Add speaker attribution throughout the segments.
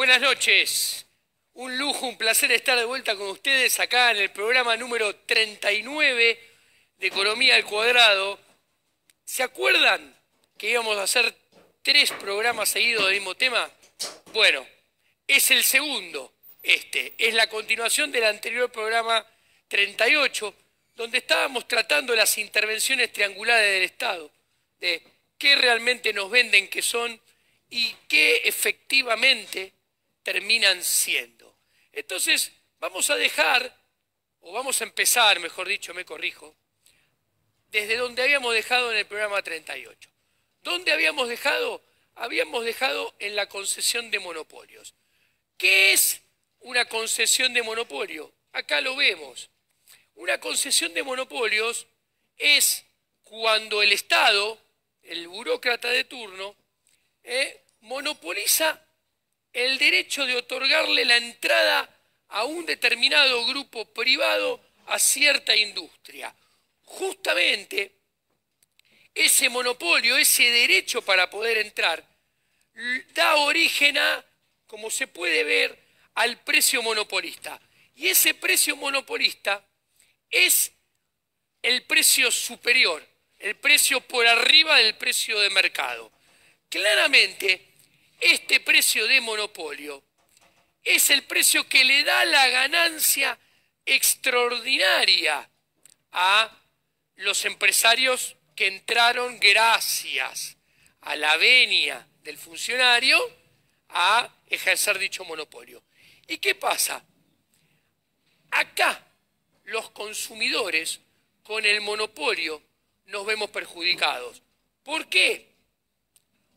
Speaker 1: Buenas noches. Un lujo, un placer estar de vuelta con ustedes acá en el programa número 39 de Economía al Cuadrado. ¿Se acuerdan que íbamos a hacer 3 programas seguidos del mismo tema? Bueno, es el segundo. Es la continuación del anterior programa 38, donde estábamos tratando las intervenciones triangulares del Estado, de qué realmente nos venden que son y qué efectivamente terminan siendo. Entonces, vamos a empezar, mejor dicho, me corrijo, desde donde habíamos dejado en el programa 38. ¿Dónde habíamos dejado? Habíamos dejado en la concesión de monopolios. ¿Qué es una concesión de monopolio? Acá lo vemos. Una concesión de monopolios es cuando el Estado, el burócrata de turno, monopoliza el derecho de otorgarle la entrada a un determinado grupo privado a cierta industria. Justamente ese monopolio, ese derecho para poder entrar, da origen a, como se puede ver, al precio monopolista. Y ese precio monopolista es el precio superior, el precio por arriba del precio de mercado. Claramente, este precio de monopolio es el precio que le da la ganancia extraordinaria a los empresarios que entraron gracias a la venia del funcionario a ejercer dicho monopolio. ¿Y qué pasa? Acá los consumidores con el monopolio nos vemos perjudicados. ¿Por qué?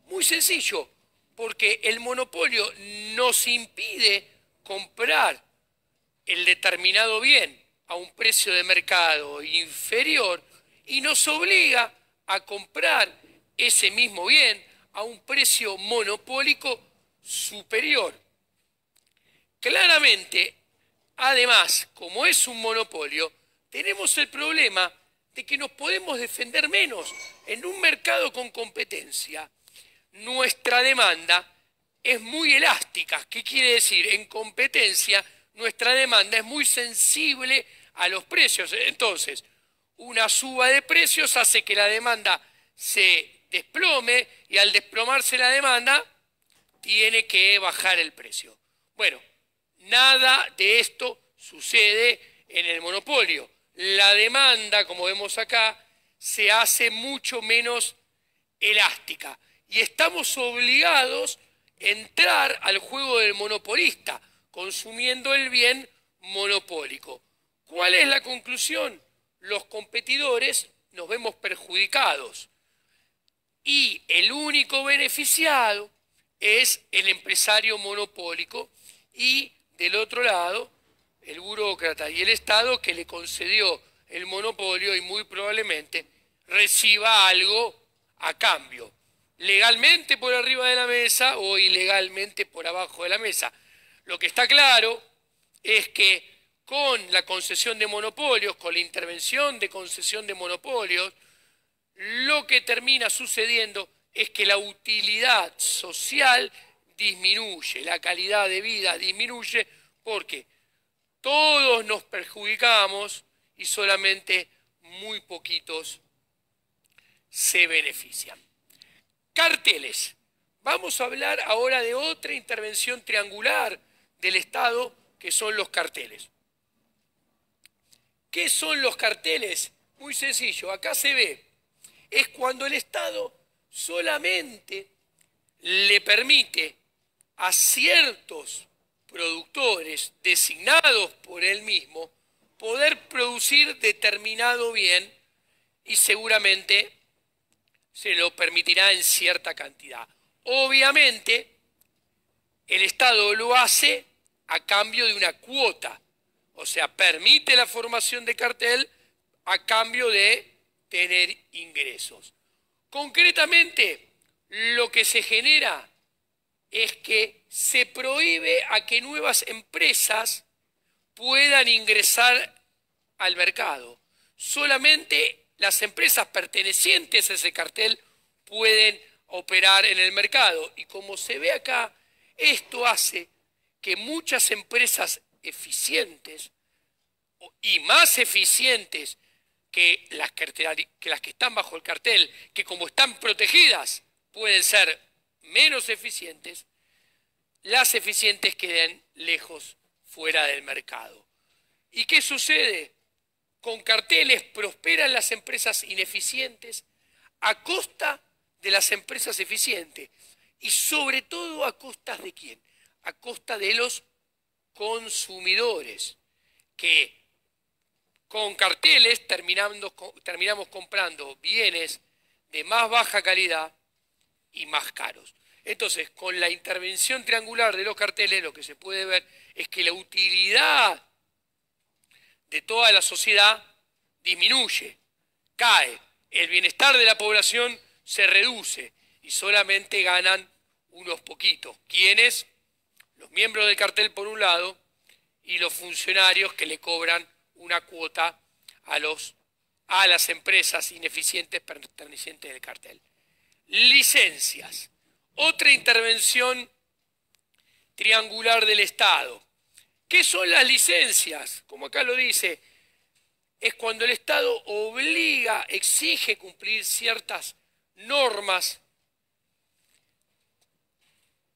Speaker 1: Muy sencillo, porque el monopolio nos impide comprar el determinado bien a un precio de mercado inferior y nos obliga a comprar ese mismo bien a un precio monopólico superior. Claramente, además, como es un monopolio, tenemos el problema de que nos podemos defender menos. En un mercado con competencia, nuestra demanda es muy elástica. ¿Qué quiere decir? En competencia, nuestra demanda es muy sensible a los precios. Entonces, una suba de precios hace que la demanda se desplome y al desplomarse la demanda, tiene que bajar el precio. Bueno, nada de esto sucede en el monopolio. La demanda, como vemos acá, se hace mucho menos elástica y estamos obligados a entrar al juego del monopolista, consumiendo el bien monopólico. ¿Cuál es la conclusión? Los competidores nos vemos perjudicados y el único beneficiado es el empresario monopólico y del otro lado el burócrata y el Estado que le concedió el monopolio y muy probablemente reciba algo a cambio, legalmente por arriba de la mesa o ilegalmente por abajo de la mesa. Lo que está claro es que con la concesión de monopolios, con la intervención de concesión de monopolios, lo que termina sucediendo es que la utilidad social disminuye, la calidad de vida disminuye, porque todos nos perjudicamos y solamente muy poquitos se benefician. Carteles. Vamos a hablar ahora de otra intervención triangular del Estado, que son los carteles. ¿Qué son los carteles? Muy sencillo, acá se ve. Es cuando el Estado solamente le permite a ciertos productores designados por él mismo poder producir determinado bien y seguramente se lo permitirá en cierta cantidad. Obviamente, el Estado lo hace a cambio de una cuota, o sea, permite la formación de cartel a cambio de tener ingresos. Concretamente, lo que se genera es que se prohíbe a que nuevas empresas puedan ingresar al mercado. Solamente las empresas pertenecientes a ese cartel pueden operar en el mercado. Y como se ve acá, esto hace que muchas empresas eficientes y más eficientes que las que están bajo el cartel, que como están protegidas pueden ser menos eficientes, las eficientes queden lejos, fuera del mercado. ¿Y qué sucede? Con carteles prosperan las empresas ineficientes a costa de las empresas eficientes. Y sobre todo a costa de quién? A costa de los consumidores, que con carteles terminamos comprando bienes de más baja calidad y más caros. Entonces, con la intervención triangular de los carteles, lo que se puede ver es que la utilidad de toda la sociedad disminuye, cae, el bienestar de la población se reduce y solamente ganan unos poquitos. ¿Quiénes? Los miembros del cartel por un lado y los funcionarios que le cobran una cuota a las empresas ineficientes pertenecientes del cartel. Licencias. Otra intervención triangular del Estado. ¿Qué son las licencias? Como acá lo dice, es cuando el Estado obliga, exige cumplir ciertas normas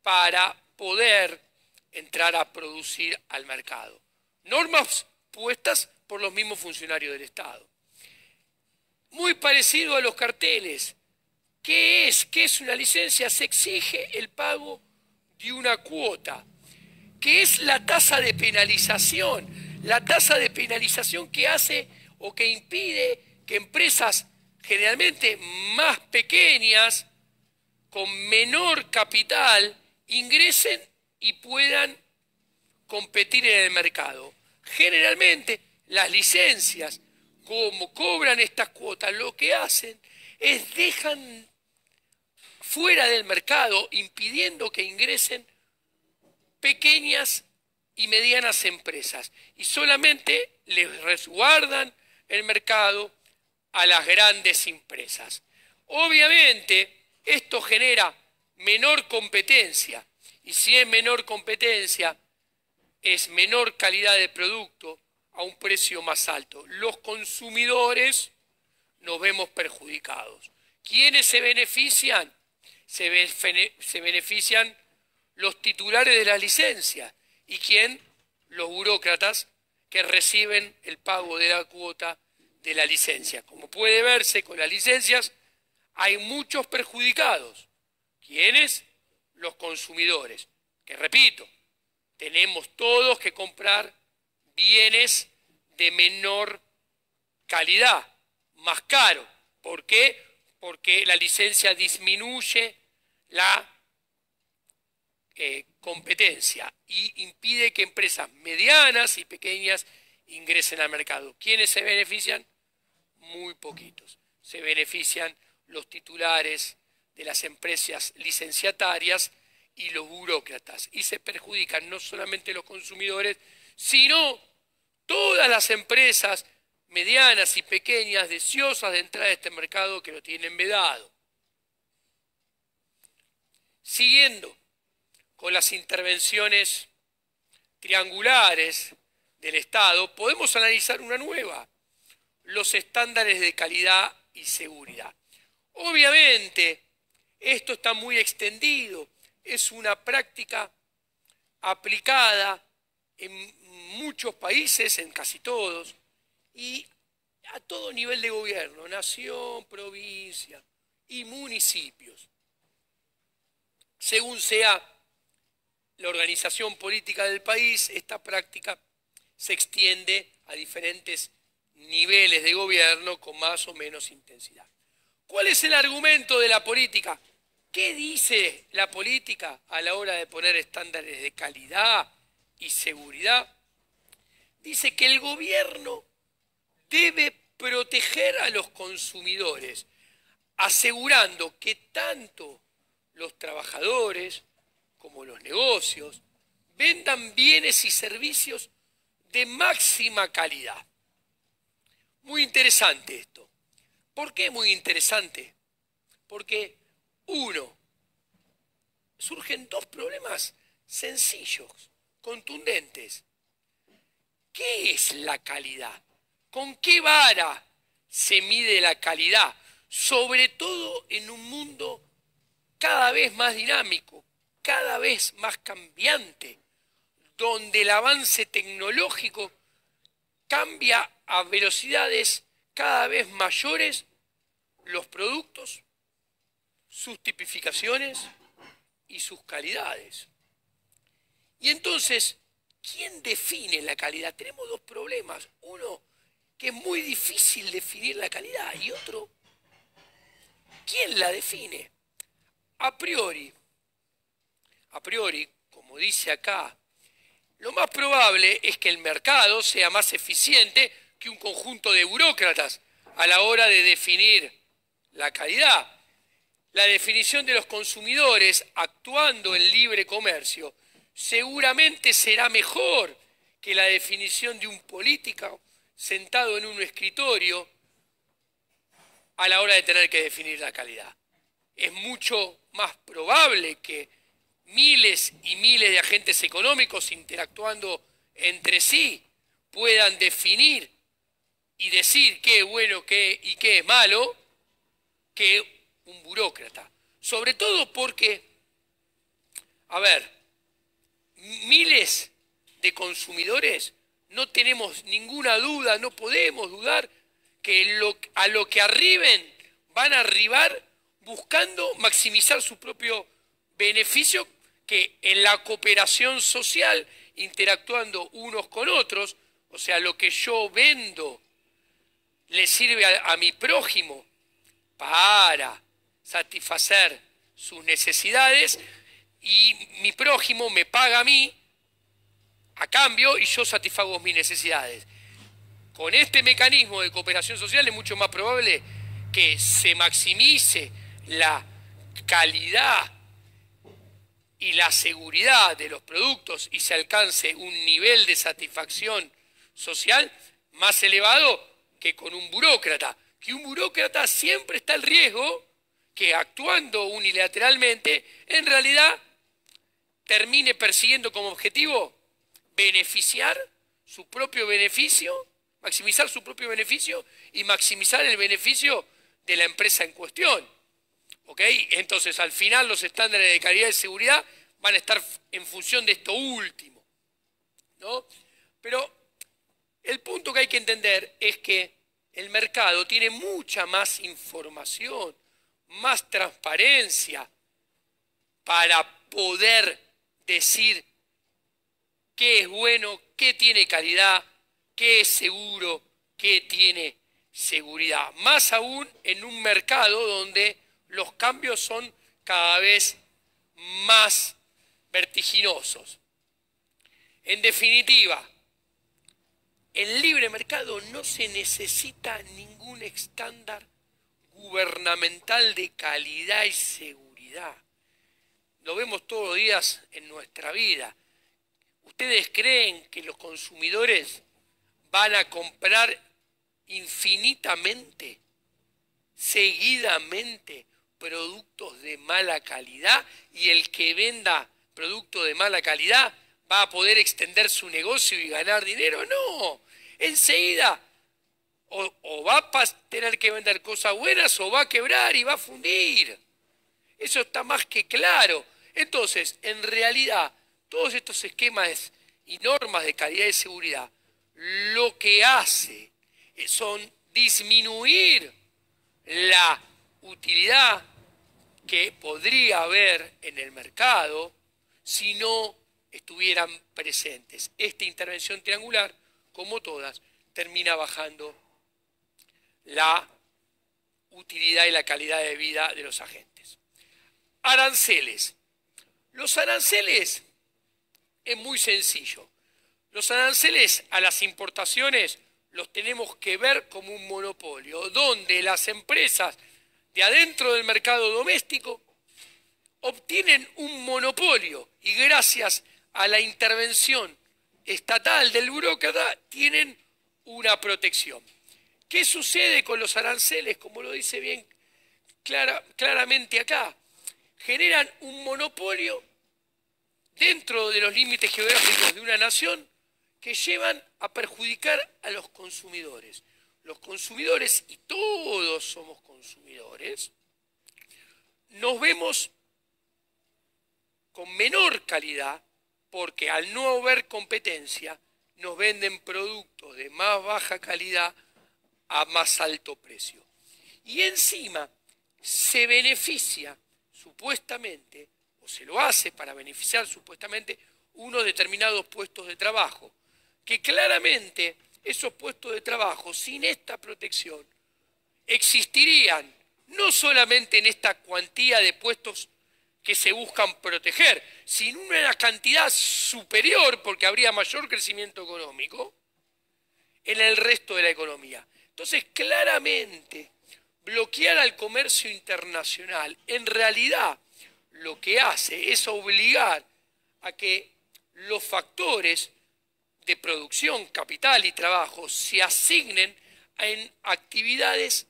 Speaker 1: para poder entrar a producir al mercado. Normas puestas por los mismos funcionarios del Estado. Muy parecido a los carteles. ¿Qué es? ¿Qué es una licencia? Se exige el pago de una cuota, que es la tasa de penalización. La tasa de penalización que hace o que impide que empresas generalmente más pequeñas, con menor capital, ingresen y puedan competir en el mercado. Generalmente las licencias, como cobran estas cuotas, lo que hacen es dejan fuera del mercado, impidiendo que ingresen pequeñas y medianas empresas y solamente les resguardan el mercado a las grandes empresas. Obviamente esto genera menor competencia y si es menor competencia es menor calidad de producto a un precio más alto. Los consumidores nos vemos perjudicados. ¿Quiénes se benefician? Se benefician los titulares de las licencias. ¿Y quién? Los burócratas que reciben el pago de la cuota de la licencia. Como puede verse con las licencias, hay muchos perjudicados. ¿Quiénes? Los consumidores. Que repito, tenemos todos que comprar bienes de menor calidad, más caro. ¿Por qué? Porque la licencia disminuye la competencia y impide que empresas medianas y pequeñas ingresen al mercado. ¿Quiénes se benefician? Muy poquitos. Se benefician los titulares de las empresas licenciatarias y los burócratas. Y se perjudican no solamente los consumidores, sino todas las empresas medianas y pequeñas deseosas de entrar a este mercado que lo tienen vedado. Siguiendo con las intervenciones triangulares del Estado, podemos analizar una nueva, los estándares de calidad y seguridad. Obviamente, esto está muy extendido, es una práctica aplicada en muchos países, en casi todos, y a todo nivel de gobierno, nación, provincia y municipios. Según sea la organización política del país, esta práctica se extiende a diferentes niveles de gobierno con más o menos intensidad. ¿Cuál es el argumento de la política? ¿Qué dice la política a la hora de poner estándares de calidad y seguridad? Dice que el gobierno debe proteger a los consumidores, asegurando que tanto los trabajadores como los negocios vendan bienes y servicios de máxima calidad. Muy interesante esto. ¿Por qué muy interesante? Porque, uno, surgen dos problemas sencillos contundentes. ¿Qué es la calidad? ¿Con qué vara se mide la calidad? Sobre todo en un mundo cada vez más dinámico, cada vez más cambiante, donde el avance tecnológico cambia a velocidades cada vez mayores los productos, sus tipificaciones y sus calidades. Y entonces, ¿quién define la calidad? Tenemos dos problemas. Uno, que es muy difícil definir la calidad, y otro, ¿quién la define? A priori, como dice acá, lo más probable es que el mercado sea más eficiente que un conjunto de burócratas a la hora de definir la calidad. La definición de los consumidores actuando en libre comercio seguramente será mejor que la definición de un político sentado en un escritorio a la hora de tener que definir la calidad. Es mucho más probable que miles y miles de agentes económicos interactuando entre sí puedan definir y decir qué es bueno y qué es malo que un burócrata. Sobre todo porque, a ver, miles de consumidores, no tenemos ninguna duda, no podemos dudar que a lo que arriben van a arribar buscando maximizar su propio beneficio, que en la cooperación social, interactuando unos con otros, o sea, lo que yo vendo le sirve a mi prójimo para satisfacer sus necesidades y mi prójimo me paga a mí a cambio y yo satisfago mis necesidades. Con este mecanismo de cooperación social es mucho más probable que se maximice la calidad y la seguridad de los productos y se alcance un nivel de satisfacción social más elevado que con un burócrata. Que un burócrata siempre está el riesgo que actuando unilateralmente en realidad termine persiguiendo como objetivo beneficiar su propio beneficio, maximizar su propio beneficio y maximizar el beneficio de la empresa en cuestión. ¿Ok? Entonces, al final, los estándares de calidad y seguridad van a estar en función de esto último, ¿no? Pero el punto que hay que entender es que el mercado tiene mucha más información, más transparencia para poder decir qué es bueno, qué tiene calidad, qué es seguro, qué tiene seguridad. Más aún en un mercado donde los cambios son cada vez más vertiginosos. En definitiva, en libre mercado no se necesita ningún estándar gubernamental de calidad y seguridad. Lo vemos todos los días en nuestra vida. ¿Ustedes creen que los consumidores van a comprar infinitamente, seguidamente, productos de mala calidad y el que venda productos de mala calidad va a poder extender su negocio y ganar dinero? No, enseguida o va a tener que vender cosas buenas o va a quebrar y va a fundir. Eso está más que claro. Entonces, en realidad, todos estos esquemas y normas de calidad y seguridad lo que hace son disminuir la utilidad que podría haber en el mercado si no estuvieran presentes. Esta intervención triangular, como todas, termina bajando la utilidad y la calidad de vida de los agentes. Aranceles. Los aranceles es muy sencillo. Los aranceles a las importaciones los tenemos que ver como un monopolio, donde las empresas de adentro del mercado doméstico obtienen un monopolio y gracias a la intervención estatal del burócrata tienen una protección. ¿Qué sucede con los aranceles? Como lo dice bien claramente acá, generan un monopolio dentro de los límites geográficos de una nación que llevan a perjudicar a los consumidores. Los consumidores, y todos somos consumidores, nos vemos con menor calidad porque al no haber competencia nos venden productos de más baja calidad a más alto precio. Y encima se beneficia supuestamente, o se lo hace para beneficiar supuestamente, unos determinados puestos de trabajo, que claramente esos puestos de trabajo sin esta protección existirían no solamente en esta cuantía de puestos que se buscan proteger, sino una cantidad superior, porque habría mayor crecimiento económico, en el resto de la economía. Entonces, claramente, bloquear al comercio internacional, en realidad, lo que hace es obligar a que los factores de producción, capital y trabajo se asignen en actividades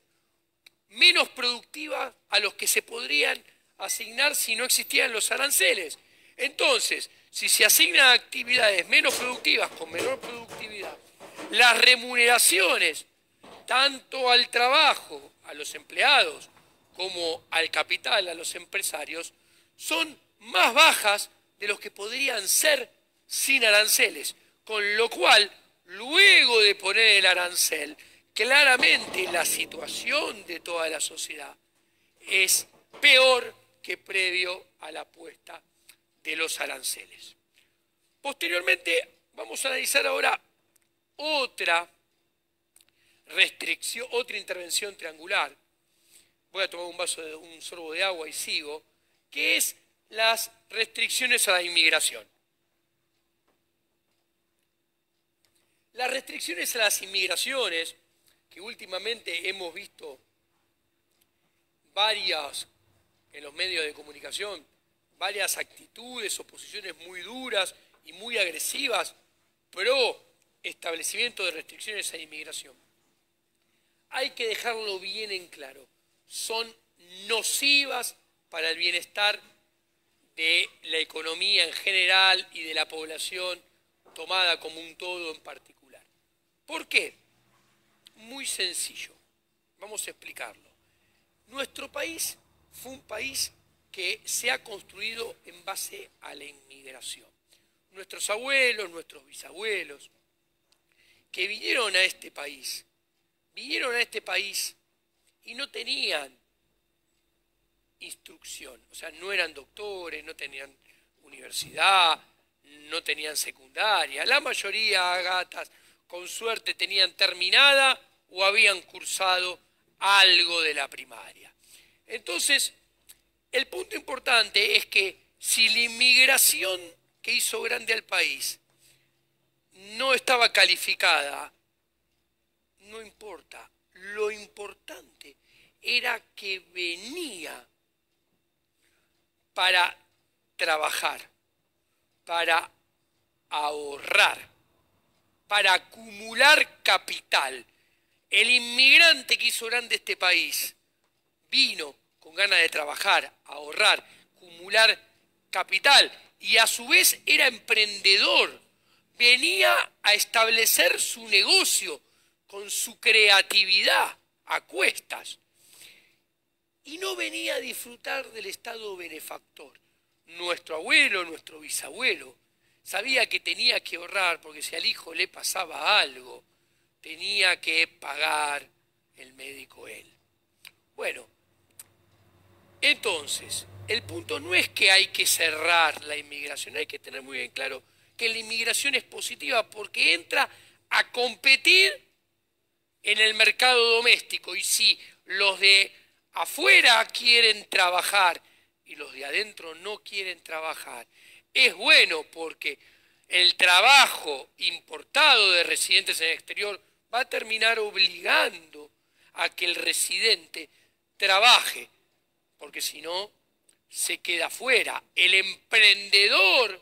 Speaker 1: menos productivas a los que se podrían asignar si no existieran los aranceles. Entonces, si se asignan actividades menos productivas con menor productividad, las remuneraciones, tanto al trabajo, a los empleados, como al capital, a los empresarios, son más bajas de los que podrían ser sin aranceles. Con lo cual, luego de poner el arancel, claramente la situación de toda la sociedad es peor que previo a la puesta de los aranceles. Posteriormente, vamos a analizar ahora otra restricción, otra intervención triangular. Voy a tomar un sorbo de agua y sigo, que es las restricciones a la inmigración. Las restricciones a las inmigraciones, que últimamente hemos visto varias en los medios de comunicación, varias actitudes o posiciones muy duras y muy agresivas pro establecimiento de restricciones a la inmigración. Hay que dejarlo bien en claro, son nocivas para el bienestar de la economía en general y de la población tomada como un todo en particular. ¿Por qué? Muy sencillo, vamos a explicarlo. Nuestro país fue un país que se ha construido en base a la inmigración. Nuestros abuelos, nuestros bisabuelos, que vinieron a este país y no tenían instrucción, o sea, no eran doctores, no tenían universidad, no tenían secundaria, la mayoría, gatas, con suerte tenían terminada o habían cursado algo de la primaria. Entonces, el punto importante es que si la inmigración que hizo grande al país no estaba calificada, no importa. Lo importante era que venía para trabajar, para ahorrar, para acumular capital. El inmigrante que hizo grande este país vino con ganas de trabajar, ahorrar, acumular capital y a su vez era emprendedor. Venía a establecer su negocio con su creatividad a cuestas. Y no venía a disfrutar del Estado benefactor. Nuestro abuelo, nuestro bisabuelo, sabía que tenía que ahorrar porque si al hijo le pasaba algo, tenía que pagar el médico él. Bueno, entonces, el punto no es que hay que cerrar la inmigración, hay que tener muy bien claro que la inmigración es positiva porque entra a competir en el mercado doméstico y si los de afuera quieren trabajar y los de adentro no quieren trabajar, es bueno porque el trabajo importado de residentes en el exterior va a terminar obligando a que el residente trabaje, porque si no se queda afuera. El emprendedor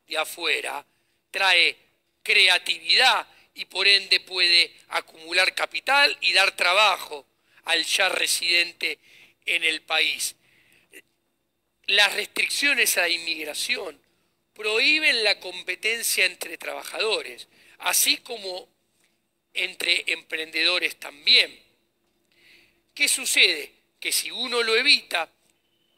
Speaker 1: de afuera trae creatividad y por ende puede acumular capital y dar trabajo al ya residente en el país. las restricciones a la inmigración prohíben la competencia entre trabajadores, así como entre emprendedores también. ¿Qué sucede? Que si uno lo evita,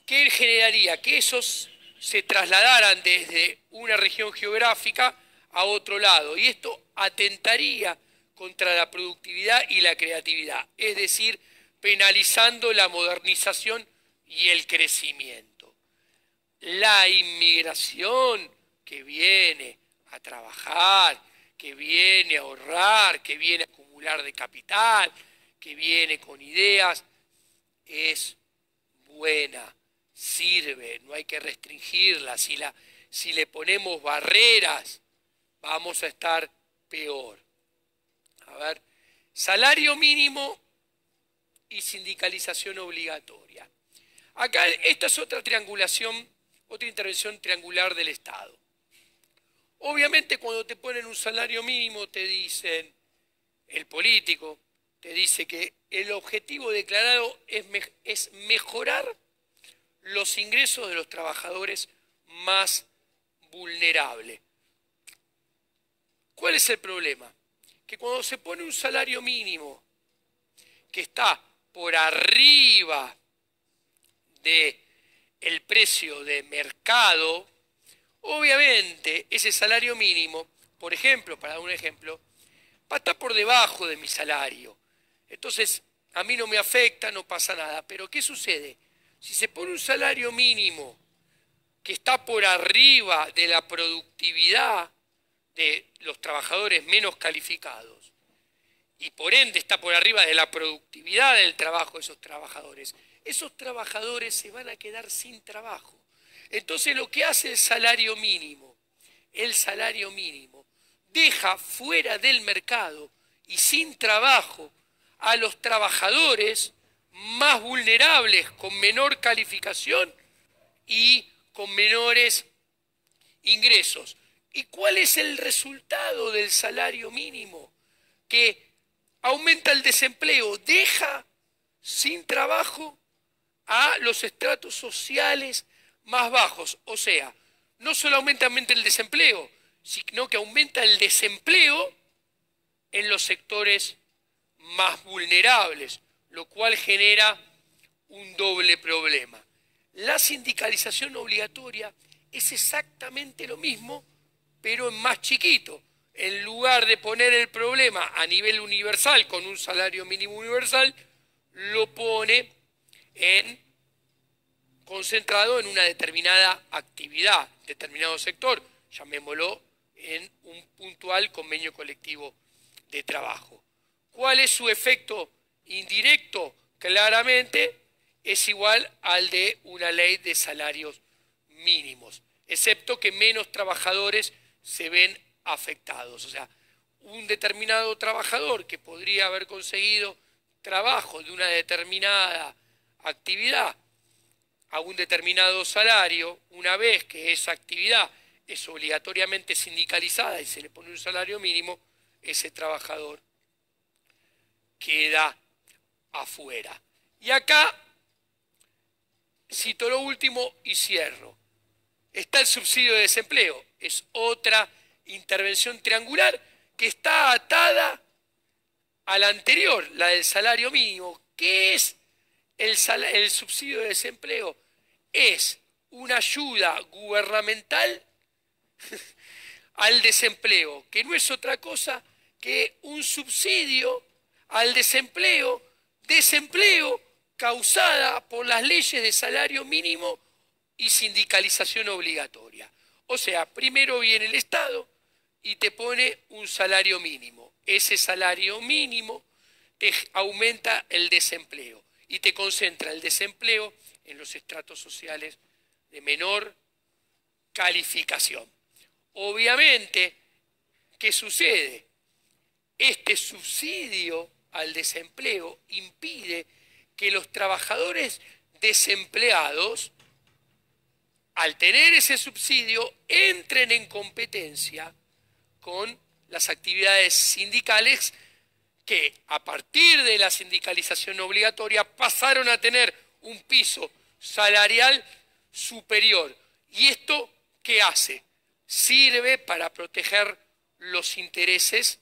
Speaker 1: ¿qué generaría? Que esos se trasladaran desde una región geográfica a otro lado. Y esto atentaría contra la productividad y la creatividad, es decir, penalizando la modernización y el crecimiento. La inmigración que viene a trabajar, que viene a ahorrar, que viene a acumular de capital, que viene con ideas, es buena, sirve, no hay que restringirla. Si le ponemos barreras, vamos a estar peor. A ver, salario mínimo y sindicalización obligatoria. Acá esta es otra triangulación, otra intervención triangular del Estado. Obviamente cuando te ponen un salario mínimo te dicen, el político te dice que el objetivo declarado es mejorar los ingresos de los trabajadores más vulnerables. ¿Cuál es el problema? Que cuando se pone un salario mínimo que está por arriba del precio de mercado, obviamente ese salario mínimo, por ejemplo, para dar un ejemplo, va a estar por debajo de mi salario. Entonces, a mí no me afecta, no pasa nada. Pero ¿qué sucede? Si se pone un salario mínimo que está por arriba de la productividad de los trabajadores menos calificados y por ende está por arriba de la productividad del trabajo de esos trabajadores se van a quedar sin trabajo. Entonces lo que hace el salario mínimo deja fuera del mercado y sin trabajo a los trabajadores más vulnerables, con menor calificación y con menores ingresos. ¿Y cuál es el resultado del salario mínimo? Que aumenta el desempleo, deja sin trabajo a los estratos sociales más bajos. O sea, no solo aumenta el desempleo, sino que aumenta el desempleo en los sectores más vulnerables, lo cual genera un doble problema. La sindicalización obligatoria es exactamente lo mismo, pero en más chiquito. En lugar de poner el problema a nivel universal con un salario mínimo universal, lo pone concentrado en una determinada actividad, determinado sector, llamémoslo en un puntual convenio colectivo de trabajo. ¿Cuál es su efecto indirecto? Claramente es igual al de una ley de salarios mínimos, excepto que menos trabajadores se ven afectados. O sea, un determinado trabajador que podría haber conseguido trabajo de una determinada actividad a un determinado salario, una vez que esa actividad es obligatoriamente sindicalizada y se le pone un salario mínimo, ese trabajador queda afuera. Y acá cito lo último y cierro. Está el subsidio de desempleo, es otra intervención triangular que está atada a la anterior, la del salario mínimo. ¿Qué es el subsidio de desempleo? Es una ayuda gubernamental al desempleo, que no es otra cosa que un subsidio al desempleo causada por las leyes de salario mínimo y sindicalización obligatoria. O sea, primero viene el Estado y te pone un salario mínimo. Ese salario mínimo te aumenta el desempleo y te concentra el desempleo en los estratos sociales de menor calificación. Obviamente, ¿qué sucede? Este subsidio al desempleo impide que los trabajadores desempleados, al tener ese subsidio, entren en competencia con las actividades sindicales que a partir de la sindicalización obligatoria pasaron a tener un piso salarial superior. ¿Y esto qué hace? Sirve para proteger los intereses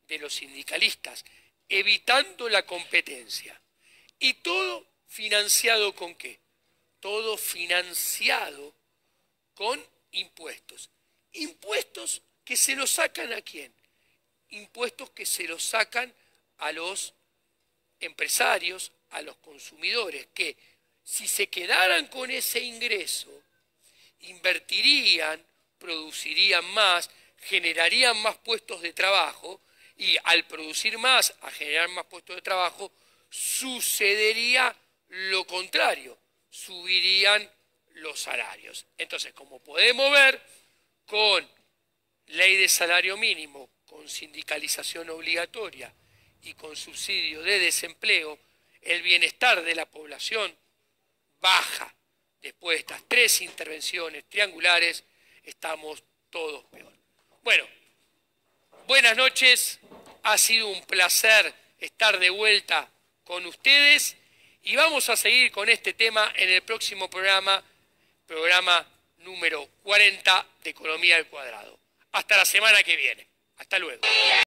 Speaker 1: de los sindicalistas, evitando la competencia. ¿Y todo financiado con qué? Todo financiado con impuestos. Impuestos que se los sacan ¿a quién? Impuestos que se los sacan a los empresarios, a los consumidores, que si se quedaran con ese ingreso, invertirían, producirían más, generarían más puestos de trabajo, y al producir más, a generar más puestos de trabajo, sucedería lo contrario, subirían los salarios. Entonces, como podemos ver, con ley de salario mínimo, con sindicalización obligatoria y con subsidio de desempleo, el bienestar de la población baja. Después de estas 3 intervenciones triangulares, estamos todos peor. Bueno, buenas noches, ha sido un placer estar de vuelta con ustedes y vamos a seguir con este tema en el próximo programa número 40 de Economía al Cuadrado. Hasta la semana que viene. Hasta luego.